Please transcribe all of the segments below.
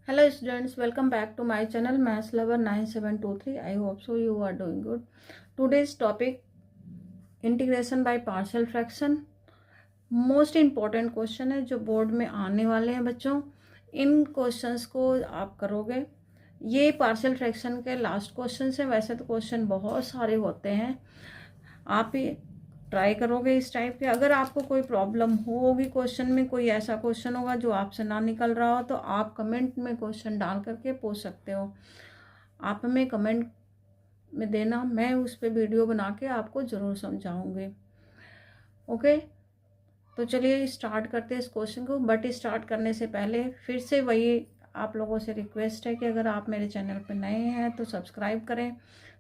Hello students, welcome back to my channel Maths Lover 9723. I hope so you are doing good. Today's topic integration by partial fraction. Most important question है जो board में आने वाले हैं बच्चों। इन questions को आप करोगे। ये पार्शियल फ्रैक्शन के लास्ट क्वेश्चन है। वैसे तो क्वेश्चन बहुत सारे होते हैं, आप ही ट्राई करोगे इस टाइप के। अगर आपको कोई प्रॉब्लम होगी क्वेश्चन में, कोई ऐसा क्वेश्चन होगा जो आपसे ना निकल रहा हो, तो आप कमेंट में क्वेश्चन डाल करके पूछ सकते हो। आप हमें कमेंट में देना, मैं उस पर वीडियो बना के आपको ज़रूर समझाऊंगी। ओके, तो चलिए स्टार्ट करते हैं इस क्वेश्चन को। बट स्टार्ट करने से पहले फिर से वही आप लोगों से रिक्वेस्ट है कि अगर आप मेरे चैनल पर नए हैं तो सब्सक्राइब करें,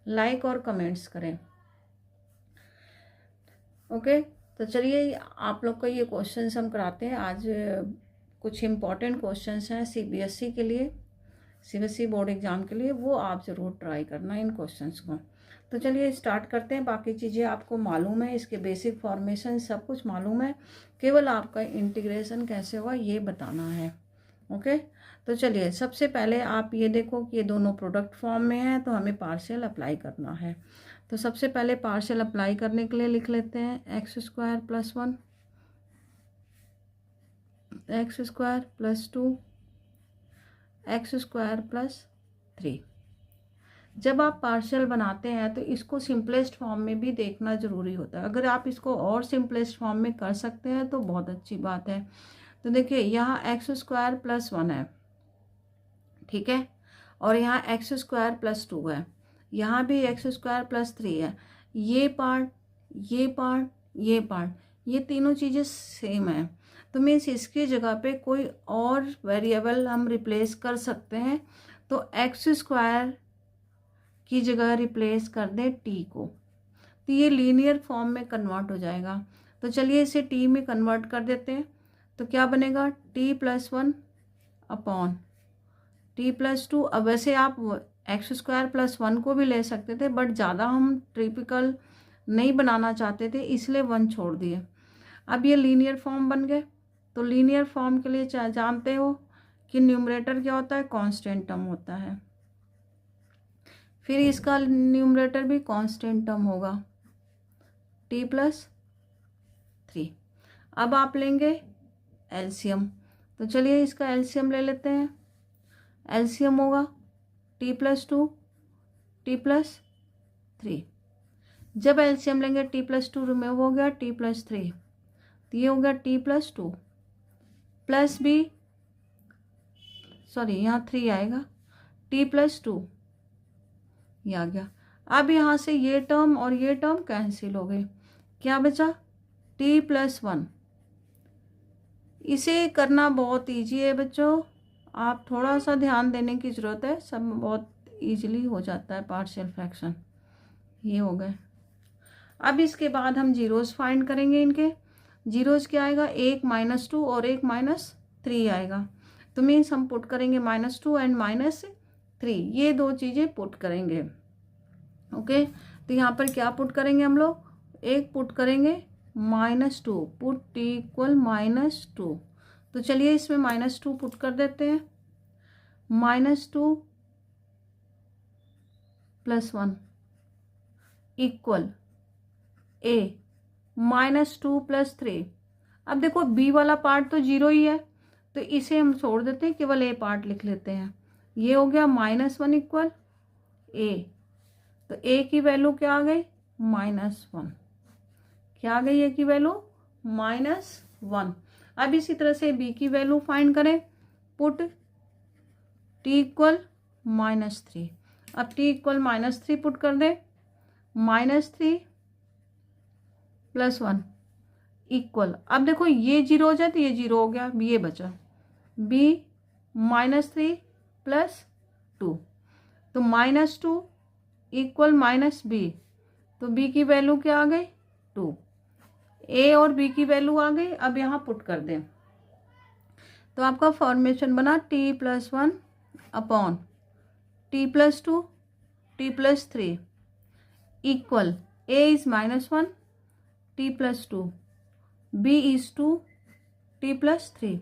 लाइक और कमेंट्स करें। ओके, तो चलिए आप लोग को ये क्वेश्चंस हम कराते हैं। आज कुछ इम्पॉर्टेंट क्वेश्चंस हैं सीबीएसई के लिए, सीबीएसई बोर्ड एग्ज़ाम के लिए, वो आप ज़रूर ट्राई करना इन क्वेश्चंस को। तो चलिए स्टार्ट करते हैं। बाकी चीज़ें आपको मालूम है, इसके बेसिक फॉर्मेशन सब कुछ मालूम है, केवल आपका इंटीग्रेशन कैसे हुआ ये बताना है। ओके, तो चलिए सबसे पहले आप ये देखो कि ये दोनों प्रोडक्ट फॉर्म में है, तो हमें पार्शियल अप्लाई करना है। तो सबसे पहले पार्शियल अप्लाई करने के लिए लिख लेते हैं x square plus 1, x square plus 2, x square plus 3। जब आप पार्शियल बनाते हैं तो इसको सिंपलेस्ट फॉर्म में भी देखना ज़रूरी होता है। अगर आप इसको और सिंपलेस्ट फॉर्म में कर सकते हैं तो बहुत अच्छी बात है। तो देखिए यहाँ एक्स स्क्वायर प्लस 1 है, ठीक है, और यहाँ एक्स स्क्वायर प्लस 2 है, यहाँ भी एक्स स्क्वायर प्लस 3 है। ये पार्ट, ये पार्ट, ये पार्ट, ये तीनों चीज़ें सेम है। तो मीन्स इसकी जगह पे कोई और वेरिएबल हम रिप्लेस कर सकते हैं। तो एक्स स्क्वायर की जगह रिप्लेस कर दें टी को, तो ये लीनियर फॉर्म में कन्वर्ट हो जाएगा। तो चलिए इसे टी में कन्वर्ट कर देते हैं। तो क्या बनेगा, T plus 1 upon T plus 2। अब वैसे आप एक्स स्क्वायर प्लस 1 को भी ले सकते थे, बट ज़्यादा हम ट्रिपिकल नहीं बनाना चाहते थे, इसलिए 1 छोड़ दिए। अब ये लीनियर फॉर्म बन गए। तो लीनियर फॉर्म के लिए जानते हो कि न्यूमरेटर क्या होता है, कांस्टेंट टर्म होता है, फिर इसका न्यूमरेटर भी कांस्टेंट टर्म होगा टी प्लस 3। अब आप लेंगे एलसीएम, तो चलिए इसका एलसीएम ले लेते हैं। एलसीएम होगा टी प्लस 2, टी प्लस 3। जब एलसीएम लेंगे टी प्लस 2 रिमूव हो गया, टी प्लस 3, तो ये हो गया t plus 2 plus b, sorry यहाँ 3 आएगा, टी प्लस 2 ये आ गया। अब यहाँ से ये टर्म और ये टर्म कैंसिल हो गए, क्या बचा, टी प्लस 1। इसे करना बहुत इजी है बच्चों, आप थोड़ा सा ध्यान देने की ज़रूरत है, सब बहुत इजीली हो जाता है पार्शियल फ्रैक्शन। ये हो गए। अब इसके बाद हम जीरोस फाइंड करेंगे। इनके जीरोस क्या आएगा, 1 -2 और 1 -3 आएगा। तो मीन्स हम पुट करेंगे -2 एंड -3, ये दो चीज़ें पुट करेंगे। ओके, तो यहाँ पर क्या पुट करेंगे हम लोग, एक पुट करेंगे -2, पुट टी इक्वल -2। तो चलिए इसमें -2 पुट कर देते हैं। -2 + 1 इक्वल ए -2 + 3। अब देखो बी वाला पार्ट तो 0 ही है, तो इसे हम छोड़ देते हैं, केवल ए पार्ट लिख लेते हैं। ये हो गया -1 इक्वल ए, तो ए की वैल्यू क्या आ गई, -1। क्या आ गई ए की वैल्यू, -1। अब इसी तरह से बी की वैल्यू फाइंड करें, पुट टी इक्वल -3। अब टी इक्वल -3 पुट कर दे, -3 + 1 इक्वल, अब देखो ये 0 हो जाए तो ये 0 हो गया, ये बचा b -3 + 2, तो -2 इक्वल -b, तो b की वैल्यू क्या आ गई, 2। a और b की वैल्यू आ गई। अब यहाँ पुट कर दें, तो आपका फॉर्मेशन बना t + 1 upon t + 2, t + 3 equal a is -1, t + 2, b is 2, t + 3।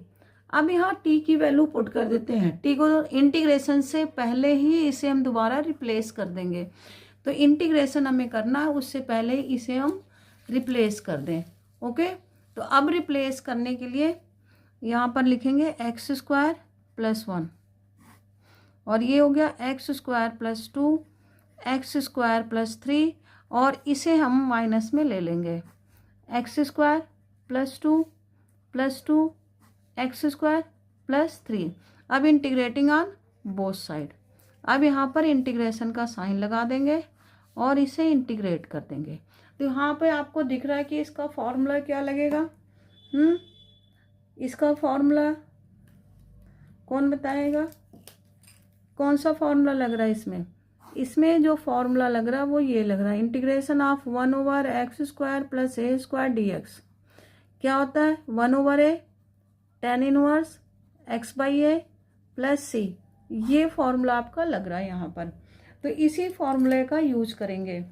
अब यहाँ टी की वैल्यू पुट कर देते हैं। टी को इंटीग्रेशन से पहले ही इसे हम दोबारा रिप्लेस कर देंगे। तो इंटीग्रेशन हमें करना है, उससे पहले इसे हम रिप्लेस कर दें। ओके, तो अब रिप्लेस करने के लिए यहाँ पर लिखेंगे एक्स स्क्वायर प्लस 1 और ये हो गया x square plus 2, x square plus 3 और इसे हम माइनस में ले लेंगे। X square plus 2 x square plus 3। अब इंटीग्रेटिंग ऑन बोथ साइड। अब यहाँ पर इंटीग्रेशन का साइन लगा देंगे और इसे इंटीग्रेट कर देंगे। तो यहाँ पे आपको दिख रहा है कि इसका फॉर्मूला क्या लगेगा। इसका फॉर्मूला कौन बताएगा, कौन सा फॉर्मूला लग रहा है इसमें। इसमें जो फॉर्मूला लग रहा है वो ये लग रहा है, integration of 1/x square plus a square dx। क्या होता है 1/a tan inverse x/a plus c। ये फॉर्मूला आपका लग रहा है यहाँ पर। तो इसी फॉर्मूले का यूज करेंगे।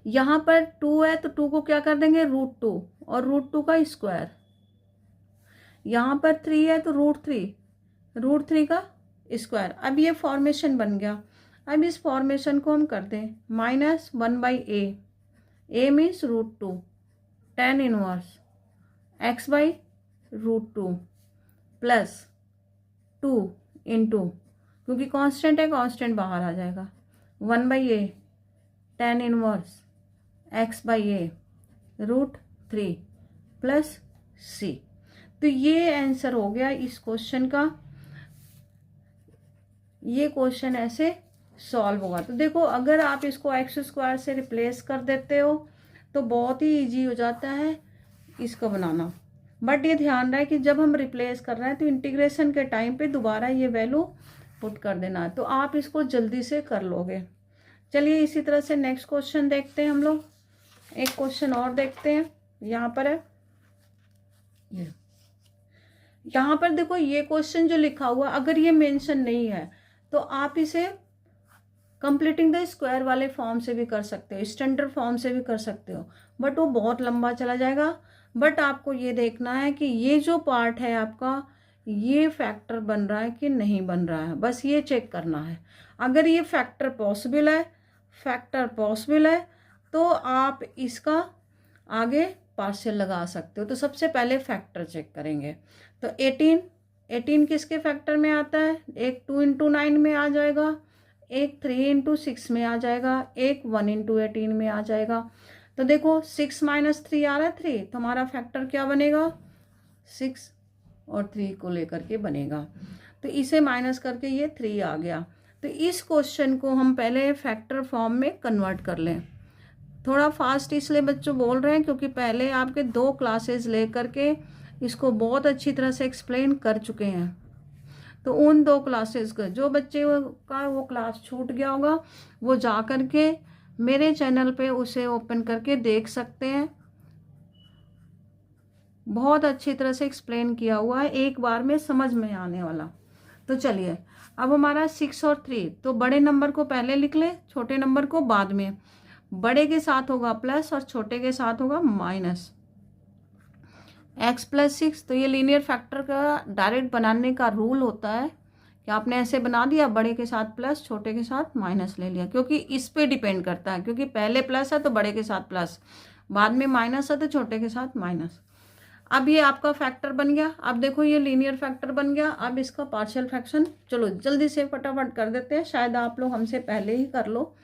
यहाँ पर 2 है तो 2 को क्या कर देंगे √2 और √2 का स्क्वायर। यहाँ पर 3 है तो √3 का स्क्वायर। अब ये फॉर्मेशन बन गया। अब इस फॉर्मेशन को हम कर दें -1/a। a means √2 tan inverse x/√2 plus 2 into, क्योंकि कांस्टेंट है कांस्टेंट बाहर आ जाएगा, 1/a tan inverse x/a √3 plus c। तो ये आंसर हो गया इस क्वेश्चन का। ये क्वेश्चन ऐसे सॉल्व होगा। तो देखो अगर आप इसको एक्स स्क्वायर से रिप्लेस कर देते हो तो बहुत ही इजी हो जाता है इसको बनाना। बट ये ध्यान रहे कि जब हम रिप्लेस कर रहे हैं तो इंटीग्रेशन के टाइम पे दोबारा ये वैल्यू पुट कर देना है। तो आप इसको जल्दी से कर लोगे। चलिए इसी तरह से नेक्स्ट क्वेश्चन देखते हैं हम लोग। एक क्वेश्चन और देखते हैं। यहाँ पर है, यहाँ पर देखो ये क्वेश्चन जो लिखा हुआ अगर ये मेंशन नहीं है तो आप इसे कंप्लीटिंग द स्क्वायर वाले फॉर्म से भी कर सकते हो, स्टैंडर्ड फॉर्म से भी कर सकते हो, बट वो बहुत लंबा चला जाएगा। बट आपको ये देखना है कि ये जो पार्ट है आपका ये फैक्टर बन रहा है कि नहीं बन रहा है, बस ये चेक करना है। अगर ये फैक्टर पॉसिबल है तो आप इसका आगे पार्शियल लगा सकते हो। तो सबसे पहले फैक्टर चेक करेंगे। तो 18 किसके फैक्टर में आता है, एक 2 × 9 में आ जाएगा, एक 3 × 6 में आ जाएगा, एक 1 × 18 में आ जाएगा। तो देखो 6 - 3 आ रहा है 3, तो हमारा फैक्टर क्या बनेगा 6 और 3 को लेकर के बनेगा। तो इसे माइनस करके ये 3 आ गया। तो इस क्वेश्चन को हम पहले फैक्टर फॉर्म में कन्वर्ट कर लें। थोड़ा फास्ट इसलिए बच्चों बोल रहे हैं क्योंकि पहले आपके 2 क्लासेस ले करके इसको बहुत अच्छी तरह से एक्सप्लेन कर चुके हैं। तो उन 2 क्लासेस का जो बच्चे का वो क्लास छूट गया होगा वो जा कर के मेरे चैनल पे उसे ओपन करके देख सकते हैं। बहुत अच्छी तरह से एक्सप्लेन किया हुआ है, एक बार में समझ में आने वाला। तो चलिए अब हमारा 6 और 3, तो बड़े नंबर को पहले लिख ले, छोटे नंबर को बाद में। बड़े के साथ होगा प्लस और छोटे के साथ होगा माइनस। x + 6, तो ये लीनियर फैक्टर का डायरेक्ट बनाने का रूल होता है कि आपने ऐसे बना दिया, बड़े के साथ प्लस छोटे के साथ माइनस ले लिया, क्योंकि इस पे डिपेंड करता है, क्योंकि पहले प्लस है तो बड़े के साथ प्लस, बाद में माइनस है तो छोटे के साथ माइनस। अब ये आपका फैक्टर बन गया। अब देखो ये लीनियर फैक्टर बन गया। अब इसका पार्शियल फ्रैक्शन चलो जल्दी से फटाफट कर देते हैं, शायद आप लोग हमसे पहले ही कर लो।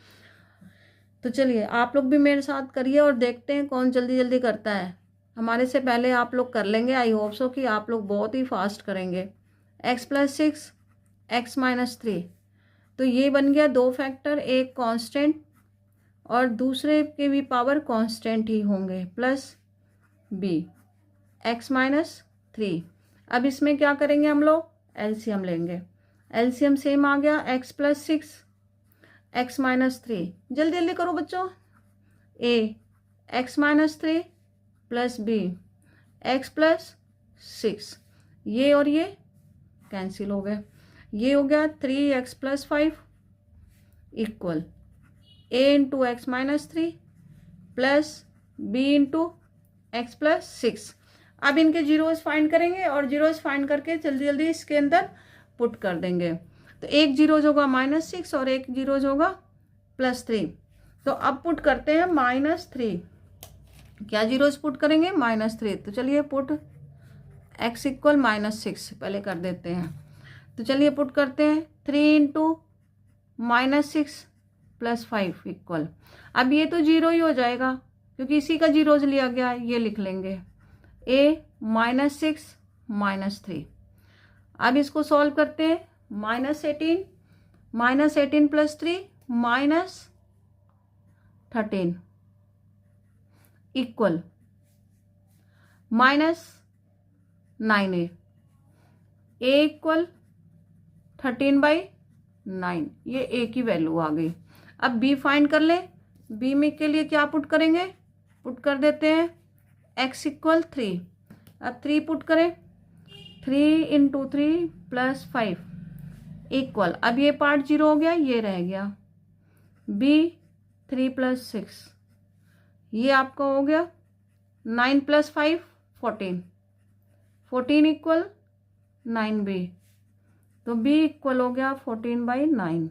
तो चलिए आप लोग भी मेरे साथ करिए और देखते हैं कौन जल्दी जल्दी करता है। हमारे से पहले आप लोग कर लेंगे, आई होप सो कि आप लोग बहुत ही फास्ट करेंगे। x + 6 x - 3, तो ये बन गया 2 फैक्टर, एक कांस्टेंट और दूसरे के भी पावर कांस्टेंट ही होंगे, प्लस b x - 3। अब इसमें क्या करेंगे हम लोग, एलसीएम लेंगे। एलसीएम सेम आ गया, x + 6 x - 3। जल्दी जल्दी करो बच्चों। a x - 3 plus b x + 6, ये और ये कैंसिल हो गए। ये हो गया 3x + 5 equal a × x - 3 plus b × x + 6। अब इनके जीरोस फाइंड करेंगे और जीरोस फाइंड करके जल्दी जल्दी इसके अंदर पुट कर देंगे। तो एक जीरोज होगा -6 और एक जीरोज होगा +3। तो अब पुट करते हैं -3, क्या जीरोज पुट करेंगे -3। तो चलिए पुट x इक्वल -6 पहले कर देते हैं। तो चलिए पुट करते हैं 3 × -6 + 5 इक्वल, अब ये तो जीरो ही हो जाएगा क्योंकि इसी का जीरोज लिया गया है, ये लिख लेंगे a -6 -3। अब इसको सॉल्व करते हैं, -18 + 3 -13 इक्वल -9a इक्वल 13/9, ये a की वैल्यू आ गई। अब b फाइंड कर ले, b में के लिए क्या पुट करेंगे, पुट कर देते हैं x इक्वल 3। अब 3 पुट करें, 3 × 3 + 5 इक्वल, अब ये पार्ट जीरो हो गया, ये रह गया b 3 + 6, ये आपका हो गया 9 + 5 14, 14 इक्वल 9b। तो b इक्वल हो गया 14/9।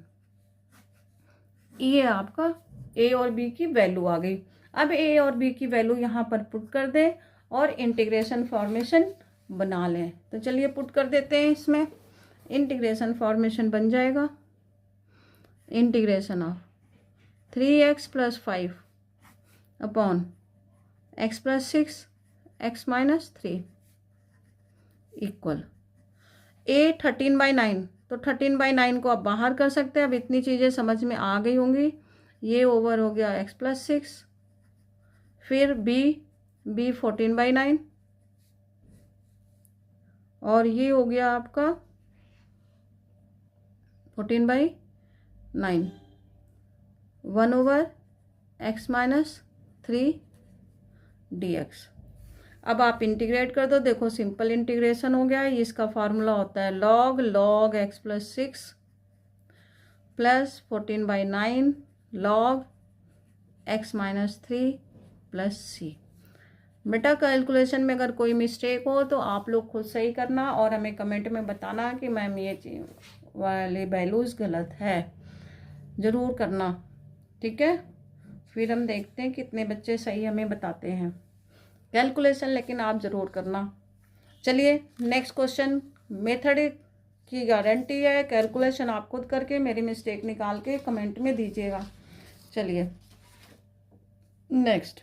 ये आपका a और b की वैल्यू आ गई। अब a और b की वैल्यू यहाँ पर पुट कर दें और इंटीग्रेशन फॉर्मेशन बना लें। तो चलिए पुट कर देते हैं, इसमें इंटीग्रेशन फॉर्मेशन बन जाएगा, integration of 3x + 5 upon x + 6 x - 3 equal a 13/9। तो 13/9 को आप बाहर कर सकते हैं। अब इतनी चीज़ें समझ में आ गई होंगी। ये ओवर हो गया x + 6, फिर b 14/9 और ये हो गया आपका 14/9 1/x - 3 dx। अब आप इंटीग्रेट कर दो, देखो सिंपल इंटीग्रेशन हो गया है। इसका फार्मूला होता है log x + 6 + 14/9 log x - 3 + c। बेटा कैलकुलेशन में अगर कोई मिस्टेक हो तो आप लोग खुद सही करना और हमें कमेंट में बताना कि मैम ये वाले वैल्यूज़ गलत है, ज़रूर करना, ठीक है। फिर हम देखते हैं कितने बच्चे सही हमें बताते हैं कैलकुलेशन, लेकिन आप ज़रूर करना। चलिए नेक्स्ट क्वेश्चन, मेथड की गारंटी है, कैलकुलेशन आप खुद करके मेरी मिस्टेक निकाल के कमेंट में दीजिएगा। चलिए नेक्स्ट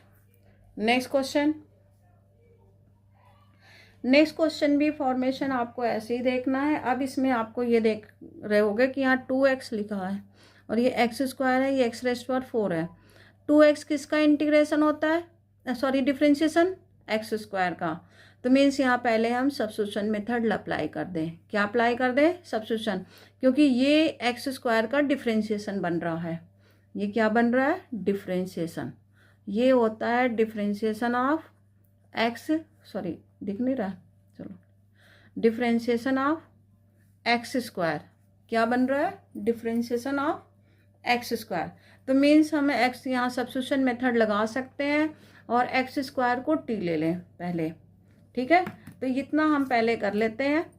क्वेश्चन भी फॉर्मेशन आपको ऐसे ही देखना है। अब इसमें आपको ये देख रहे होगे कि यहाँ 2x लिखा है और ये x² है, ये x⁴ है। 2x किसका इंटीग्रेशन होता है, सॉरी डिफ्रेंशिएशन x² का। तो मीन्स यहाँ पहले हम सब्स्टिट्यूशन मेथड अप्लाई कर दें। क्या अप्लाई कर दें, सब्स्टिट्यूशन, क्योंकि ये x² का डिफ्रेंशिएशन बन रहा है। ये क्या बन रहा है, डिफ्रेंशिएशन। ये होता है डिफ्रेंशिएशन ऑफ x, सॉरी दिख नहीं रहा, चलो, डिफ्रेंशिएशन ऑफ x²। क्या बन रहा है, डिफ्रेंशिएशन ऑफ x²। तो मीन्स हमें x यहाँ सब्स्टिट्यूशन मेथड लगा सकते हैं और x² को t ले लें पहले, ठीक है। तो इतना हम पहले कर लेते हैं,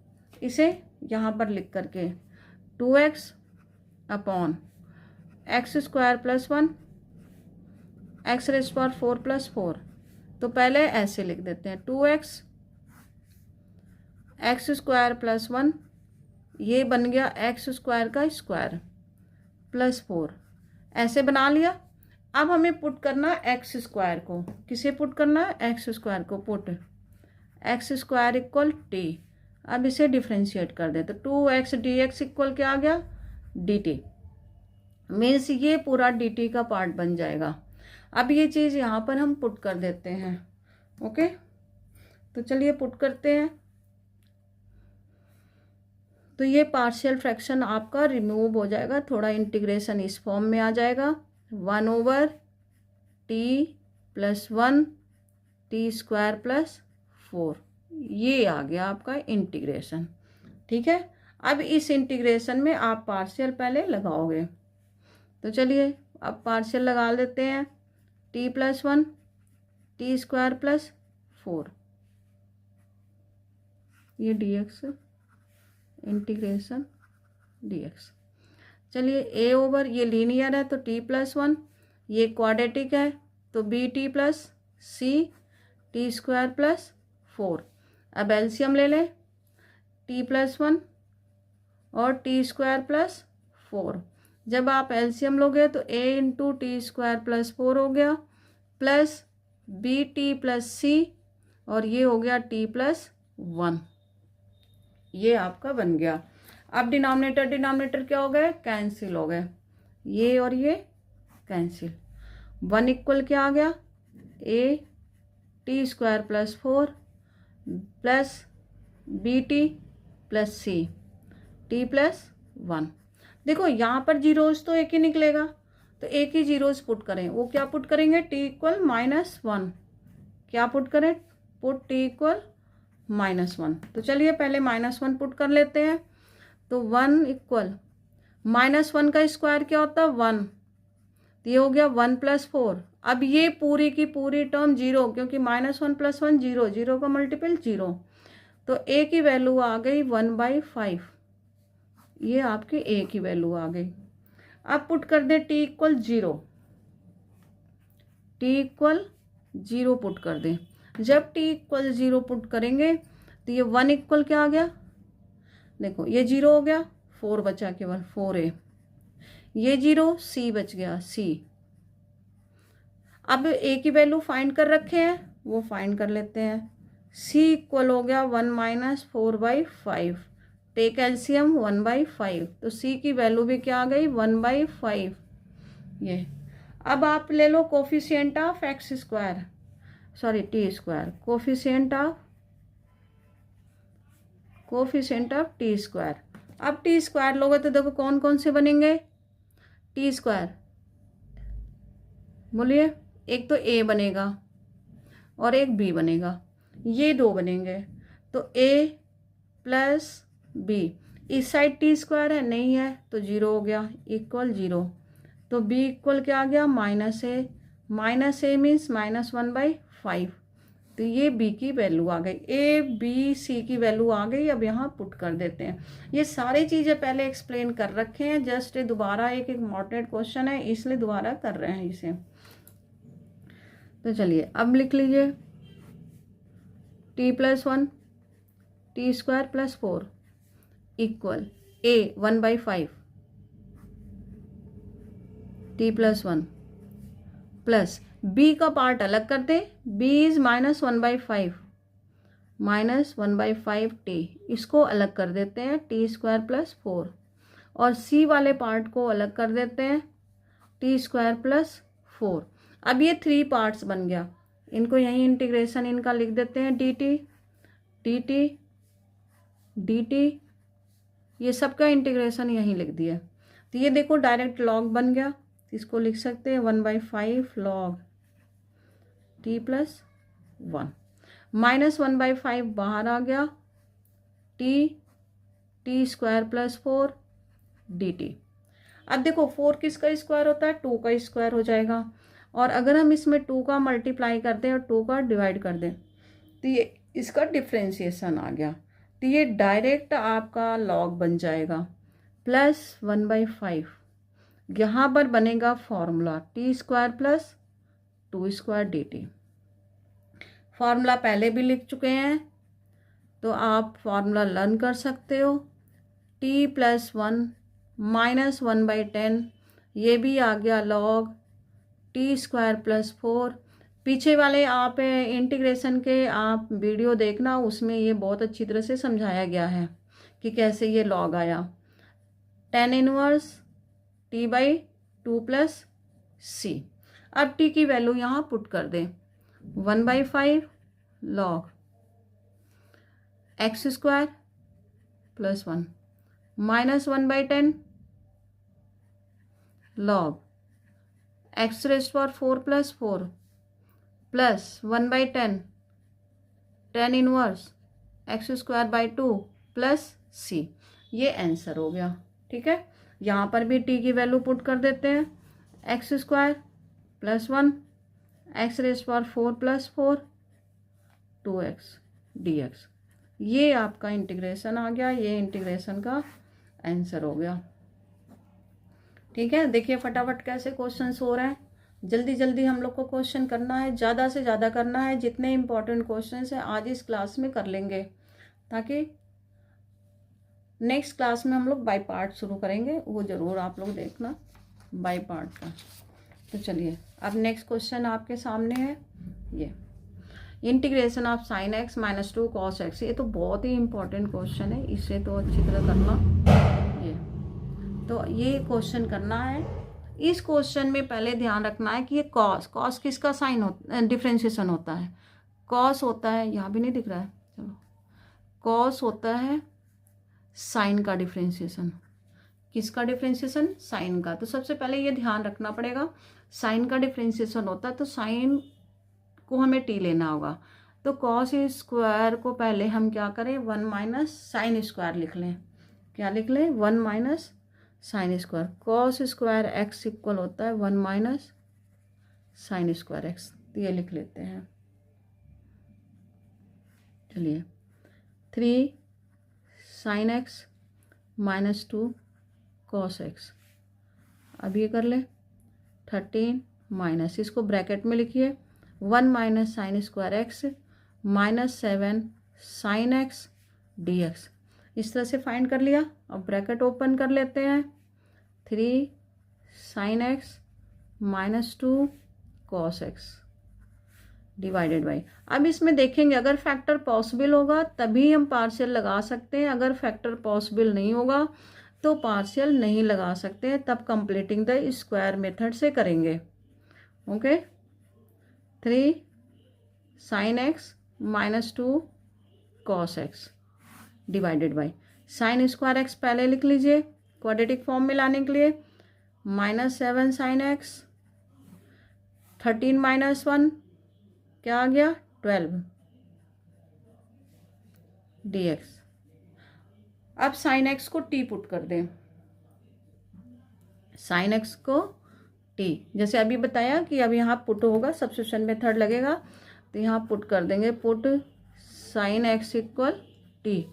इसे यहाँ पर लिख करके 2x अपॉन x² + 1 x⁴ + 4। तो पहले ऐसे लिख देते हैं 2x x² + 1, ये बन गया x² का स्क्वायर + 4, ऐसे बना लिया। अब हमें पुट करना x² को, किसे पुट करना है, x² को पुट x² इक्वल t। अब इसे डिफ्रेंशिएट कर दें तो 2x dx इक्वल क्या आ गया, dt। मीन्स ये पूरा dt का पार्ट बन जाएगा। अब ये चीज़ यहाँ पर हम पुट कर देते हैं, ओके। तो चलिए पुट करते हैं। तो ये पार्शियल फ्रैक्शन आपका रिमूव हो जाएगा, थोड़ा इंटीग्रेशन इस फॉर्म में आ जाएगा, 1/t + 1 t² + 4। ये आ गया आपका इंटीग्रेशन, ठीक है। अब इस इंटीग्रेशन में आप पार्शियल पहले लगाओगे। तो चलिए अब पार्शियल लगा लेते हैं, t + 1 t² + 4 ये dx इंटीग्रेशन dx। चलिए a ओवर ये लीनियर है तो t+1, ये क्वाड्रेटिक है तो bt प्लस c t² + 4। अब एलसीएम ले लें, t+1 और t² + 4। जब आप एलसीएम लोगे तो a इंटू t² + 4 हो गया प्लस bt प्लस c और ये हो गया t+1। ये आपका बन गया। अब डिनोमिनेटर क्या हो गए, कैंसिल हो गए, ये और ये कैंसिल। 1 इक्वल क्या आ गया, a t² + 4 plus bt plus c t+1। देखो यहाँ पर जीरोस तो एक ही निकलेगा तो एक ही जीरोस पुट करें। वो क्या पुट करेंगे, t = -1। क्या पुट करें, पुट t = -1। तो चलिए पहले -1 पुट कर लेते हैं। तो 1 इक्वल -1 का स्क्वायर क्या होता है 1, तो ये हो गया 1 + 4। अब ये पूरी की पूरी टर्म 0, क्योंकि -1 + 1 0, 0 का मल्टीपल 0, तो a की वैल्यू आ गई 1/5। ये आपकी a की वैल्यू आ गई। अब पुट कर दें t = 0, t = 0 पुट कर दें। जब t = 0 पुट करेंगे तो ये 1 इक्वल क्या आ गया, देखो ये 0 हो गया, 4 बचा केवल 4a, ये 0, c बच गया c। अब a की वैल्यू फाइंड कर रखे हैं, वो फाइंड कर लेते हैं। c इक्वल हो गया 1 - 4/5, टेक एलसीएम 1/5, तो c की वैल्यू भी क्या आ गई 1/5। ये अब आप ले लो coefficient of x², sorry t², coefficient of t²। अब t² लोगे तो देखो कौन कौन से बनेंगे, t², बोलिए, एक तो a बनेगा और एक b बनेगा, ये दो बनेंगे। तो a प्लस b, इस साइड t² है, नहीं है तो 0 हो गया, इक्वल 0। तो b इक्वल क्या आ गया -a, -a मीन्स -1/5। तो ये b की वैल्यू आ गई, a b c की वैल्यू आ गई। अब यहाँ पुट कर देते हैं। ये सारी चीज़ें पहले एक्सप्लेन कर रखे हैं, जस्ट दोबारा एक इम्पॉर्टेंट क्वेश्चन है इसलिए दोबारा कर रहे हैं इसे। तो चलिए अब लिख लीजिए, t+1 t² + 4 equal a 1/5 t+1 plus b का पार्ट अलग कर दे, b इज -1/5, -1/5t, इसको अलग कर देते हैं t² + 4, और c वाले पार्ट को अलग कर देते हैं t² + 4। अब ये 3 पार्ट्स बन गया, इनको यहीं इंटीग्रेशन इनका लिख देते हैं dt, ये सबका इंटीग्रेशन यहीं लिख दिया। तो ये देखो डायरेक्ट लॉग बन गया, इसको लिख सकते हैं 1/5 log t+1, -1/5 बाहर आ गया, t² + 4 dt। अब देखो 4 किसका स्क्वायर होता है, 2 का स्क्वायर हो जाएगा, और अगर हम इसमें 2 का मल्टीप्लाई कर दें और 2 का डिवाइड कर दें तो ये इसका डिफ्रेंशिएशन आ गया, तो ये डायरेक्ट आपका लॉग बन जाएगा +1/5। यहाँ पर बनेगा फॉर्मूला t² + 2² dt। फॉर्मूला पहले भी लिख चुके हैं तो आप फॉर्मूला लर्न कर सकते हो। t+1 -1/10, ये भी आ गया लॉग t² + 4। पीछे वाले आप इंटीग्रेशन के आप वीडियो देखना, उसमें ये बहुत अच्छी तरह से समझाया गया है कि कैसे ये लॉग आया। tan 1 t/2 + c। अब t की वैल्यू यहाँ पुट कर दें, 1/5 log x² + 1 -1/10 log x⁴ + 4 plus 1/10 tan 1 x² / 2 + c। ये आंसर हो गया, ठीक है। यहाँ पर भी t की वैल्यू पुट कर देते हैं, x² + 1 x⁴ + 4 2x dx। ये आपका इंटीग्रेशन आ गया, ये इंटीग्रेशन का आंसर हो गया। ठीक है, देखिए फटाफट कैसे क्वेश्चंस हो रहे हैं। जल्दी जल्दी हम लोग को क्वेश्चन करना है, ज़्यादा से ज़्यादा करना है। जितने इंपॉर्टेंट क्वेश्चंस हैं आज इस क्लास में कर लेंगे, ताकि नेक्स्ट क्लास में हम लोग बाय पार्ट शुरू करेंगे, वो ज़रूर आप लोग देखना बाय पार्ट का। तो चलिए अब नेक्स्ट क्वेश्चन आपके सामने है, ये integration of sine x minus 2 cos x. ये तो बहुत ही इंपॉर्टेंट क्वेश्चन है, इसे तो अच्छी तरह करना। ये क्वेश्चन करना है। इस क्वेश्चन में पहले ध्यान रखना है कि ये कॉस किसका साइन होता डिफ्रेंशिएशन होता है। कॉस होता है, यहाँ भी नहीं दिख रहा है, चलो, कॉस होता है साइन का डिफ्रेंशिएशन। किसका डिफ्रेंशिएशन? साइन का। तो सबसे पहले ये ध्यान रखना पड़ेगा, साइन का डिफ्रेंशिएशन होता है तो साइन को हमें टी लेना होगा। तो कॉस स्क्वायर को पहले हम क्या करें, 1 माइनस साइन स्क्वायर लिख लें। क्या लिख लें? 1 minus sine square. Cos square x equal होता है 1 माइनस साइन स्क्वायर एक्स। तो ये लिख लेते हैं। चलिए 3 sine x minus 2 cos x. अब ये कर ले 13 माइनस, इसको ब्रैकेट में लिखिए 1 minus sine square x minus 7 sine x d x. इस तरह से फाइंड कर लिया। अब ब्रैकेट ओपन कर लेते हैं, 3 sine x minus 2 cos x divided by. अब इसमें देखेंगे अगर फैक्टर पॉसिबल होगा तभी हम पार्शियल लगा सकते हैं, अगर फैक्टर पॉसिबल नहीं होगा तो पार्शियल नहीं लगा सकते, तब कंप्लीटिंग द स्क्वायर मेथड से करेंगे। Okay, 3 sine x minus 2 cos x divided by sine square x पहले लिख लीजिए क्वाड्रेटिक फॉर्म में लाने के लिए, माइनस 7 साइन एक्स, 13 माइनस 1 क्या आ गया 12 dx। अब साइन एक्स को टी पुट कर दें, साइन एक्स को टी, जैसे अभी बताया कि अब यहाँ पुट होगा, सब्स्टिट्यूशन मेथड लगेगा, तो यहाँ पुट कर देंगे, put sine x equal t,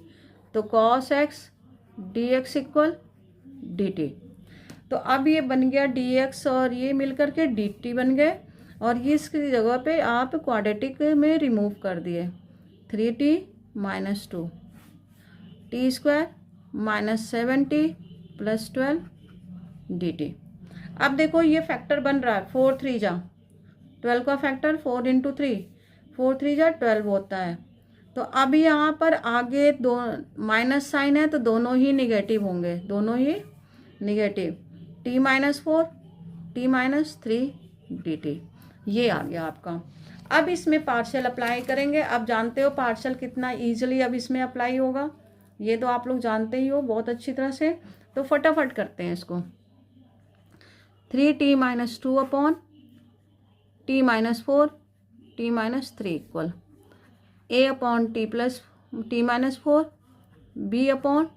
तो cos x d x equal d t. तो अब ये बन गया डी एक्स और ये मिलकर के डी टी बन गए, और ये इसकी जगह पे आप क्वाड्रेटिक में रिमूव कर दिए, 3t minus 2 T square minus 7t plus 12 D t. अब देखो ये फैक्टर बन रहा है, 4 3 जा 12 का फैक्टर 4 इंटू 3, 4 3 जा 12 होता है। तो अब यहाँ पर आगे दो माइनस साइन है तो दोनों ही निगेटिव होंगे, दोनों ही negative, t minus 4 t minus 3 d t. ये आ गया आपका। अब इसमें पार्शियल अप्लाई करेंगे। अब जानते हो पार्शियल कितना इजीली अब इसमें अप्लाई होगा, ये तो आप लोग जानते ही हो बहुत अच्छी तरह से। तो फटाफट करते हैं इसको, 3t minus 2 upon t minus 4 t minus 3 equal a upon t plus t minus 4 b upon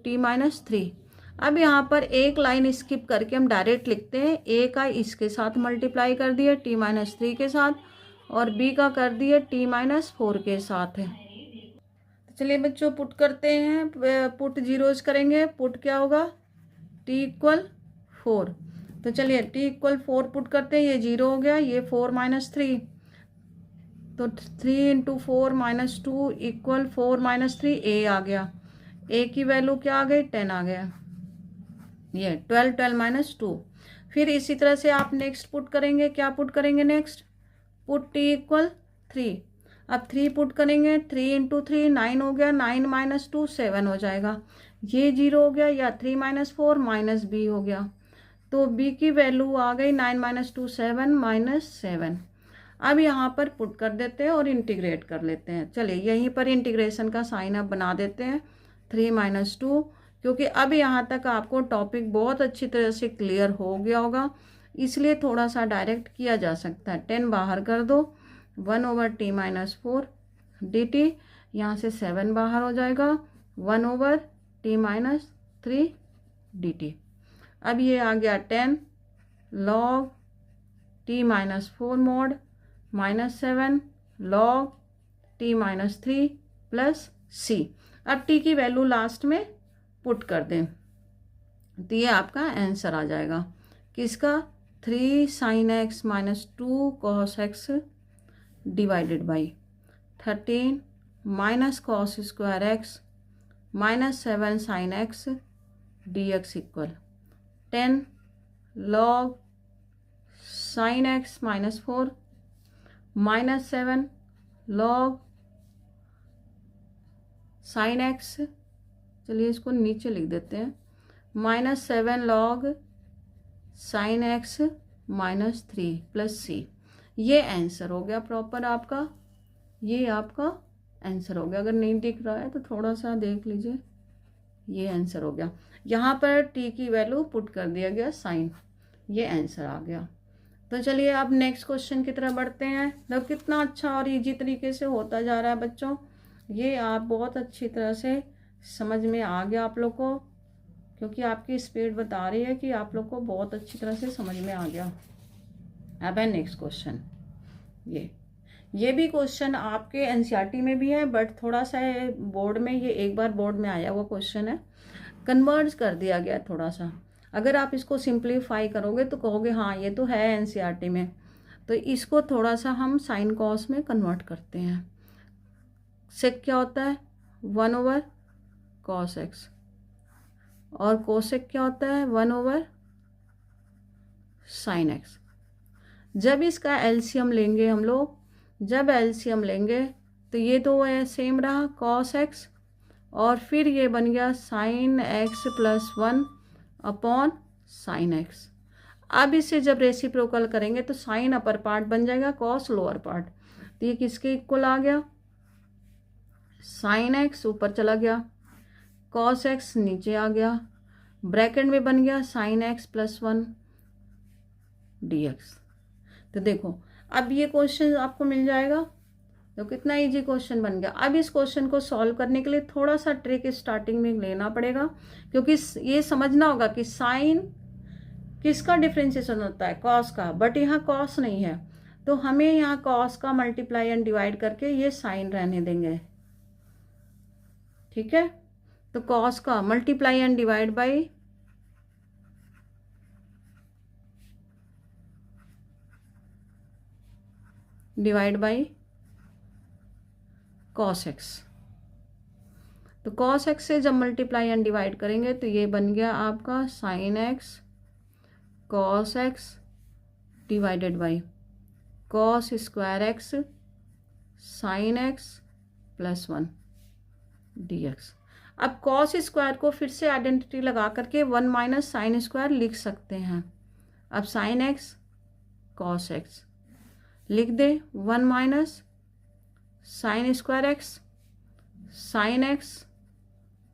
t minus 3। अब यहाँ पर एक लाइन स्किप करके हम डायरेक्ट लिखते हैं, a का इसके साथ मल्टीप्लाई कर दिए t माइनस 3 के साथ, और b का कर दिए t माइनस 4 के साथ है। तो चलिए बच्चों पुट करते हैं, पुट जीरोज करेंगे, पुट क्या होगा t इक्वल 4। तो चलिए t इक्वल 4 पुट करते हैं, ये 0 हो गया, ये 4 माइनस 3, तो 3 into 4 minus 2 equal 4 minus 3, a आ गया, a की वैल्यू क्या आ गई 10 आ गया, ये 12 माइनस 2। फिर इसी तरह से आप नेक्स्ट पुट करेंगे, क्या पुट करेंगे नेक्स्ट, पुट t इक्वल 3। अब 3 पुट करेंगे, 3 इंटू 3 9 हो गया, 9 माइनस 2 7 हो जाएगा, ये 0 हो गया, या 3 माइनस 4 माइनस b हो गया, तो b की वैल्यू आ गई 9 माइनस 2 7 माइनस 7। अब यहाँ पर पुट कर देते हैं और इंटीग्रेट कर लेते हैं। चलिए यहीं पर इंटीग्रेशन का साइन अब बना देते हैं, 3 माइनस 2, क्योंकि अब यहाँ तक आपको टॉपिक बहुत अच्छी तरह से क्लियर हो गया होगा, इसलिए थोड़ा सा डायरेक्ट किया जा सकता है। 10 बाहर कर दो, 1 over t minus 4 d t, यहाँ से 7 बाहर हो जाएगा, 1 over t minus 3 d t. अब ये आ गया 10 log t minus 4 mod minus 7 log t minus 3 plus c. अब टी की वैल्यू लास्ट में पुट कर दें तो ये आपका आंसर आ जाएगा किसका, 3 sin x minus 2 cos x divided by 13 minus cos square x minus 7 sin x dx equal 10 log sin x minus 4 minus 7 log sin x, चलिए इसको नीचे लिख देते हैं, minus 7 log sin x minus 3 plus c. ये answer हो गया proper आपका, ये आपका आंसर हो गया। अगर नहीं दिख रहा है तो थोड़ा सा देख लीजिए, ये आंसर हो गया। यहाँ पर टी की वैल्यू पुट कर दिया गया साइन, ये आंसर आ गया। तो चलिए अब नेक्स्ट क्वेश्चन की तरफ बढ़ते हैं। तो कितना अच्छा और इजी तरीके से होता जा रहा है बच्चों, ये आप बहुत अच्छी तरह से समझ में आ गया आप लोग को, क्योंकि आपकी स्पीड बता रही है कि आप लोग को बहुत अच्छी तरह से समझ में आ गया। अब है नेक्स्ट क्वेश्चन, ये भी क्वेश्चन आपके एनसीईआरटी में भी है, बट थोड़ा सा बोर्ड में, ये एक बार बोर्ड में आया हुआ क्वेश्चन है, कन्वर्ज कर दिया गया थोड़ा सा। अगर आप इसको सिंप्लीफाई करोगे तो कहोगे हाँ ये तो है एनसीईआरटी में। तो इसको थोड़ा सा हम साइन कॉस में कन्वर्ट करते हैं। सेक क्या होता है, 1 ओवर कॉस एक्स, और कोसेक क्या होता है, 1 ओवर साइन एक्स। जब इसका एलसीएम लेंगे हम लोग, जब एलसीएम लेंगे तो ये तो सेम रहा कॉस एक्स, और फिर ये बन गया sine x plus 1 upon sine x. अब इसे जब रेसिप्रोकल करेंगे तो साइन अपर पार्ट बन जाएगा कॉस लोअर पार्ट, तो ये किसके इक्वल आ गया, साइन एक्स ऊपर चला गया, कॉस एक्स नीचे आ गया, ब्रैकेट में बन गया साइन एक्स प्लस 1 dx। तो देखो अब ये क्वेश्चन आपको मिल जाएगा, तो कितना इजी क्वेश्चन बन गया। अब इस क्वेश्चन को सॉल्व करने के लिए थोड़ा सा ट्रिक स्टार्टिंग में लेना पड़ेगा, क्योंकि ये समझना होगा कि साइन किसका डिफरेंशिएशन होता है, कॉस का, बट यहाँ कॉस नहीं है, तो हमें यहाँ कॉस का मल्टीप्लाई एंड डिवाइड करके ये साइन रहने देंगे, ठीक है। तो कॉस का multiply and divide by cos x. तो कॉस एक्स से जब मल्टीप्लाई एंड डिवाइड करेंगे तो ये बन गया आपका sine x cos x divided by cos square x sine x plus 1 dx। अब कॉस स्क्वायर को फिर से आइडेंटिटी लगा करके 1 माइनस साइन स्क्वायर लिख सकते हैं। अब साइन एक्स कॉस एक्स लिख दे, 1 minus sine square x sine x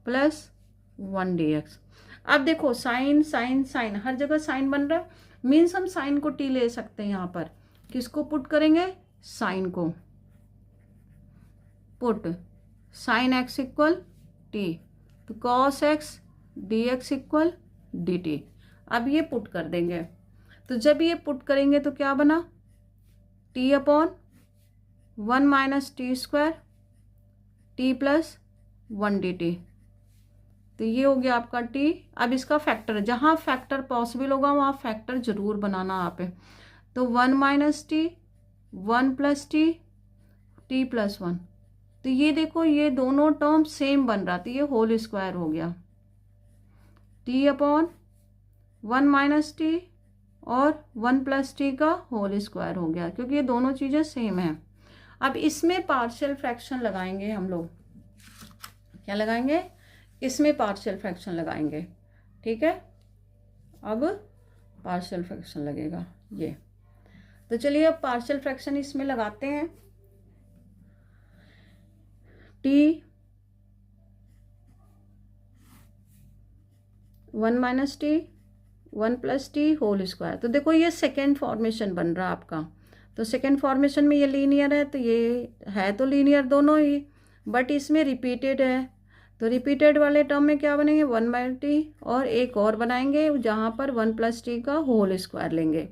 plus 1 dx। अब देखो साइन साइन साइन हर जगह साइन बन रहा है, मीन्स हम साइन को टी ले सकते हैं। यहाँ पर किसको पुट करेंगे, साइन को, put sine x equal t, तो cos x d x equal d t. अब ये पुट कर देंगे, तो जब ये पुट करेंगे तो क्या बना, T upon 1 minus T square T plus 1 D t. तो ये हो गया आपका टी। अब इसका फैक्टर, जहाँ फैक्टर पॉसिबल होगा वहाँ फैक्टर जरूर बनाना आप है। तो 1 minus t 1 plus T T plus 1, तो ये देखो ये दोनों टर्म सेम बन रहा, तो ये होल स्क्वायर हो गया, टी अपॉन 1 माइनस टी और 1 प्लस टी का होल स्क्वायर हो गया, क्योंकि ये दोनों चीज़ें सेम हैं। अब इसमें पार्शियल फ्रैक्शन लगाएंगे हम लोग, क्या लगाएंगे, इसमें पार्शियल फ्रैक्शन लगाएंगे, ठीक है। अब पार्शियल फ्रैक्शन लगेगा ये, तो चलिए अब पार्शियल फ्रैक्शन इसमें लगाते हैं। T 1 minus t 1 plus t whole square. तो देखो ये सेकेंड फॉर्मेशन बन रहा आपका, तो सेकेंड फॉर्मेशन में ये लीनियर है, तो ये है तो लीनियर दोनों ही, बट इसमें रिपीटेड है, तो रिपीटेड वाले टर्म में क्या बनेंगे, 1 बाई टी, और एक और बनाएंगे जहाँ पर 1 प्लस टी का होल स्क्वायर लेंगे,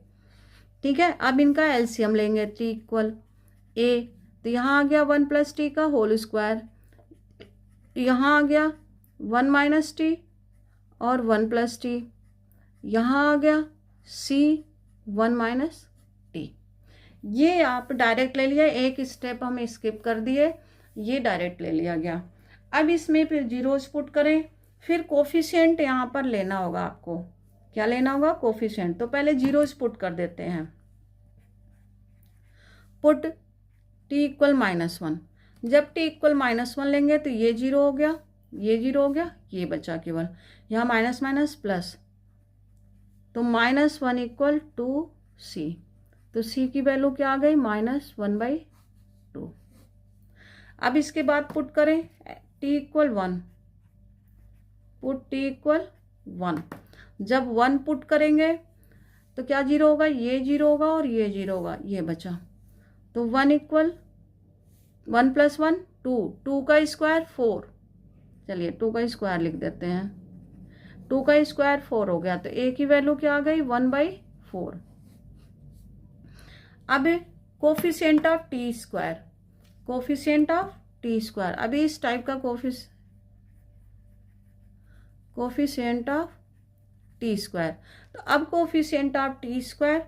ठीक है। अब इनका एलसीएम लेंगे, टी इक्वल ए, तो यहाँ आ गया 1 प्लस टी का होल स्क्वायर, यहाँ आ गया 1 माइनस टी और 1 प्लस टी, यहाँ आ गया सी 1 माइनस टी। ये आप डायरेक्ट ले लिया, एक स्टेप हम स्किप कर दिए, ये डायरेक्ट ले लिया गया। अब इसमें फिर जीरोस पुट करें, फिर कोफिशिएंट यहाँ पर लेना होगा आपको। क्या लेना होगा? कोफिशिएंट। तो पहले जीरोस पुट कर देते हैं। Put T equal -1। जब टी इक्वल -1 लेंगे तो ये जीरो हो गया, ये जीरो हो गया, ये बचा केवल। यहाँ माइनस माइनस प्लस, तो -1 इक्वल टू सी। तो सी की वैल्यू क्या आ गई? -1/2। अब इसके बाद पुट करें T equal 1, put T equal 1। जब 1 पुट करेंगे तो क्या जीरो होगा? ये जीरो होगा और ये जीरो होगा, ये बचा। तो 1 इक्वल 1 + 1 2, 2 का स्क्वायर 4। चलिए 2 का स्क्वायर लिख देते हैं। 2 का स्क्वायर 4 हो गया, तो ए की वैल्यू क्या आ गई? 1/4। अब coefficient of T square, coefficient of T square. अभी इस टाइप का कोफिशिएंट ऑफ टी स्क्वायर। तो अब कोफिशिएंट ऑफ टी स्क्वायर,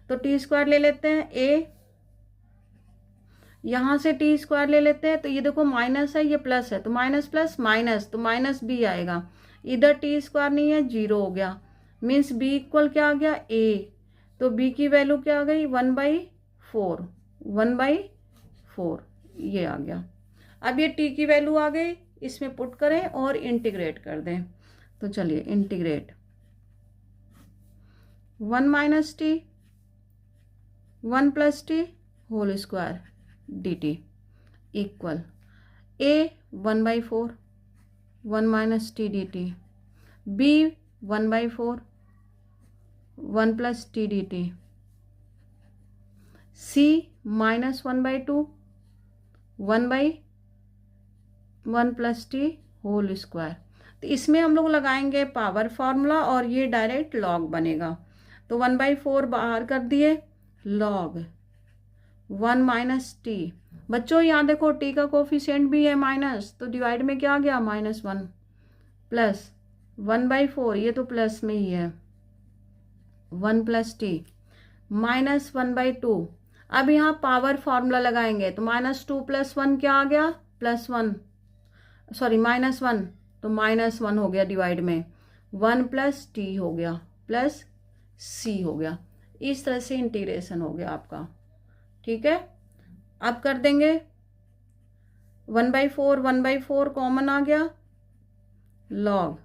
तो टी स्क्वायर ले लेते हैं ए, यहाँ से टी स्क्वायर ले लेते हैं। तो ये देखो माइनस है, ये प्लस है, तो माइनस प्लस माइनस, तो माइनस बी आएगा। इधर टी स्क्वायर नहीं है, जीरो हो गया, मीन्स बी इक्वल क्या आ गया? ए। तो बी की वैल्यू क्या आ गई? 1/4, 1/4 ये आ गया। अब ये टी की वैल्यू आ गई, इसमें पुट करें और इंटीग्रेट कर दें। तो चलिए integrate 1 minus t 1 plus t whole square d t equal a 1/4 1 minus t d t, b 1/4 1 plus t d t, c -1/2 1/1 plus t whole square. तो इसमें हम लोग लगाएंगे पावर फॉर्मूला और ये डायरेक्ट लॉग बनेगा। तो 1/4 बाहर कर दिए, लॉग 1 माइनस टी। बच्चों यहाँ देखो टी का कोफिशिएंट भी है माइनस, तो डिवाइड में क्या आ गया? -1 प्लस 1/4, ये तो प्लस में ही है, 1 प्लस टी -1/2। अब यहाँ पावर फॉर्मूला लगाएंगे, तो -2 + 1 क्या आ गया? +1, सॉरी -1, तो -1 हो गया डिवाइड में, 1 प्लस टी हो गया प्लस सी हो गया। इस तरह से इंटीग्रेशन हो गया आपका। ठीक है, अब कर देंगे 1/4 कॉमन आ गया, लॉग।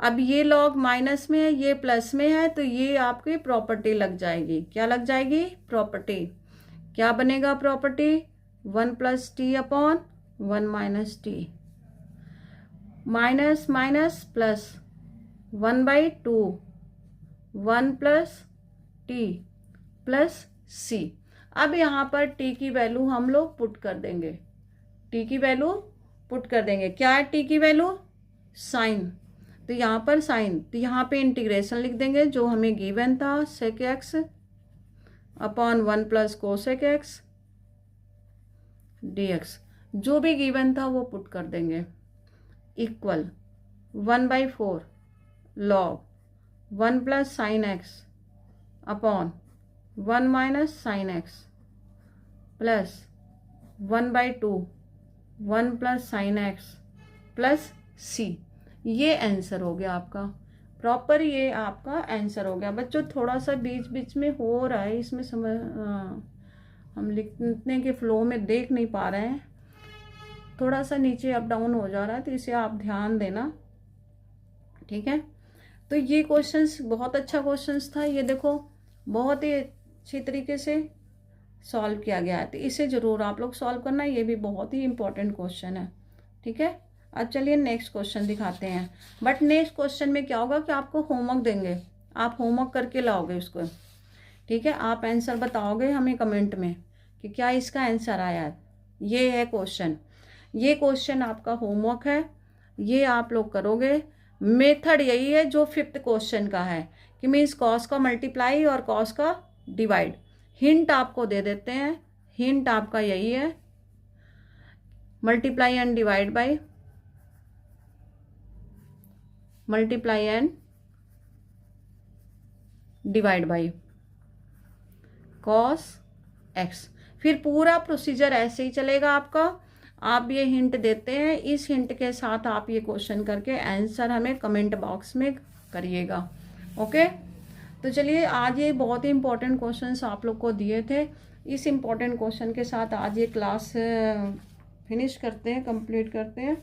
अब ये लॉग माइनस में है, ये प्लस में है, तो ये आपकी प्रॉपर्टी लग जाएगी। क्या लग जाएगी? प्रॉपर्टी। क्या बनेगा property? 1 + t/1 minus t, minus minus plus 1/2 1 plus t plus c. अब यहाँ पर टी की वैल्यू हम लोग पुट कर देंगे, टी की वैल्यू पुट कर देंगे। क्या है टी की वैल्यू? साइन। तो यहाँ पर साइन, तो यहाँ पे इंटीग्रेशन लिख देंगे जो हमें गिवन था, sec x upon 1 + cosec x dx। जो भी गिवन था वो पुट कर देंगे, equal 1/4 log 1 + sin x upon 1 minus sin x plus 1/2 1 + sin x plus c. ये आंसर हो गया आपका प्रॉपर, ये आपका आंसर हो गया। बच्चों थोड़ा सा बीच बीच में हो रहा है, इसमें समझ हम लिखने के फ्लो में देख नहीं पा रहे हैं, थोड़ा सा नीचे अप डाउन हो जा रहा है, तो इसे आप ध्यान देना। ठीक है, तो ये क्वेश्चंस बहुत अच्छा क्वेश्चंस था। ये देखो बहुत ही अच्छी तरीके से सॉल्व किया गया है, तो इसे ज़रूर आप लोग सॉल्व करना, ये भी बहुत ही इंपॉर्टेंट क्वेश्चन है। ठीक है, अब चलिए नेक्स्ट क्वेश्चन दिखाते हैं। बट नेक्स्ट क्वेश्चन में क्या होगा कि आपको होमवर्क देंगे, आप होमवर्क करके लाओगे उसको। ठीक है, आप आंसर बताओगे हमें कमेंट में कि क्या इसका आंसर आया है। ये है क्वेश्चन, ये क्वेश्चन आपका होमवर्क है, ये आप लोग करोगे। मेथड यही है जो 5th क्वेश्चन का है कि मीन्स कॉस का मल्टीप्लाई और कॉस का डिवाइड। हिंट आपको दे देते हैं, हिंट आपका यही है, multiply and divide by multiply and divide by cos x। फिर पूरा प्रोसीजर ऐसे ही चलेगा आपका। आप ये हिंट देते हैं, इस हिंट के साथ आप ये क्वेश्चन करके आंसर हमें कमेंट बॉक्स में करिएगा। ओके, तो चलिए आज ये बहुत ही इंपॉर्टेंट क्वेश्चंस आप लोग को दिए थे। इस इम्पॉर्टेंट क्वेश्चन के साथ आज ये क्लास फिनिश करते हैं, कंप्लीट करते हैं।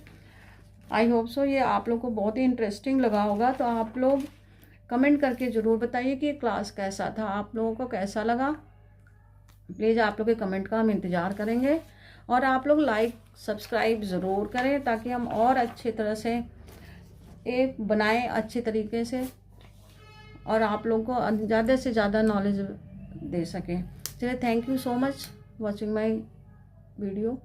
आई होप सो ये आप लोग को बहुत ही इंटरेस्टिंग लगा होगा। तो आप लोग कमेंट करके ज़रूर बताइए कि क्लास कैसा था, आप लोगों को कैसा लगा। प्लीज़ आप लोग के कमेंट का हम इंतज़ार करेंगे। और आप लोग लाइक सब्सक्राइब ज़रूर करें ताकि हम और अच्छे तरह से एक बनाएं अच्छे तरीके से और आप लोगों को ज़्यादा से ज़्यादा नॉलेज दे सकें। चलिए, thank you so much watching my video.